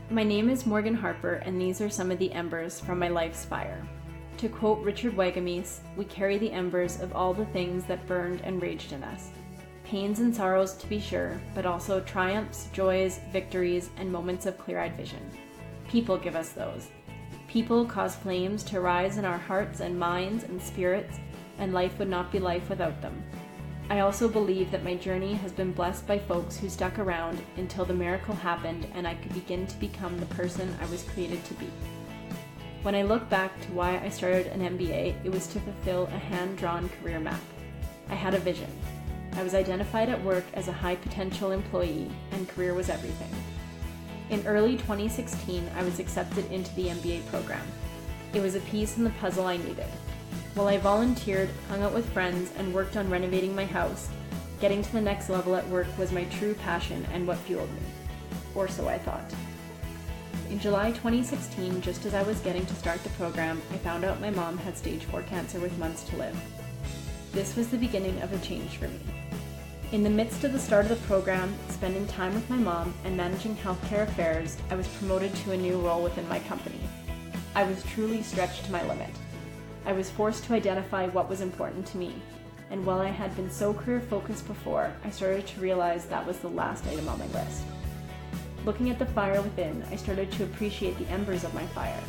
My name is Morgan Harper, and these are some of the embers from my life's fire. To quote Richard Wagamese, we carry the embers of all the things that burned and raged in us. Pains and sorrows, to be sure, but also triumphs, joys, victories, and moments of clear-eyed vision. People give us those. People cause flames to rise in our hearts and minds and spirits, and life would not be life without them. I also believe that my journey has been blessed by folks who stuck around until the miracle happened and I could begin to become the person I was created to be. When I look back to why I started an MBA, it was to fulfill a hand-drawn career map. I had a vision. I was identified at work as a high-potential employee, and career was everything. In early 2016, I was accepted into the MBA program. It was a piece in the puzzle I needed. While I volunteered, hung out with friends, and worked on renovating my house, getting to the next level at work was my true passion and what fueled me. Or so I thought. In July 2016, just as I was getting to start the program, I found out my mom had stage 4 cancer with months to live. This was the beginning of a change for me. In the midst of the start of the program, spending time with my mom and managing healthcare affairs, I was promoted to a new role within my company. I was truly stretched to my limit. I was forced to identify what was important to me, and while I had been so career-focused before, I started to realize that was the last item on my list. Looking at the fire within, I started to appreciate the embers of my fire,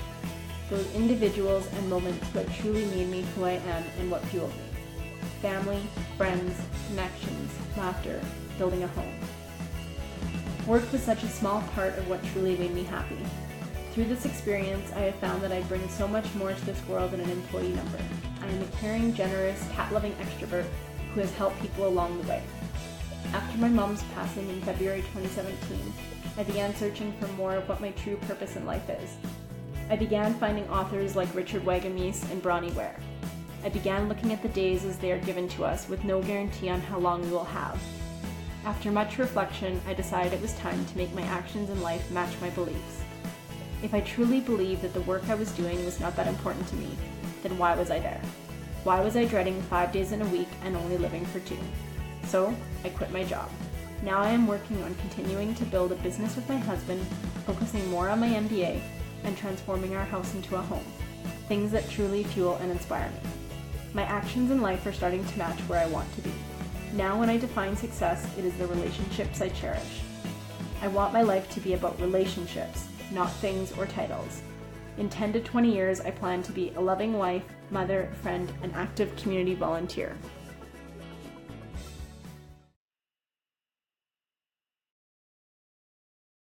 those individuals and moments that truly made me who I am and what fueled me. Family, friends, connections, laughter, building a home. Work was such a small part of what truly made me happy. Through this experience, I have found that I bring so much more to this world than an employee number. I am a caring, generous, cat-loving extrovert who has helped people along the way. After my mom's passing in February 2017, I began searching for more of what my true purpose in life is. I began finding authors like Richard Wagamese and Bronnie Ware. I began looking at the days as they are given to us with no guarantee on how long we will have. After much reflection, I decided it was time to make my actions in life match my beliefs. If I truly believed that the work I was doing was not that important to me, then why was I there? Why was I dreading 5 days in a week and only living for 2? So, I quit my job. Now I am working on continuing to build a business with my husband, focusing more on my MBA, and transforming our house into a home. Things that truly fuel and inspire me. My actions in life are starting to match where I want to be. Now when I define success, it is the relationships I cherish. I want my life to be about relationships, not things or titles. In 10 to 20 years, I plan to be a loving wife, mother, friend, and active community volunteer.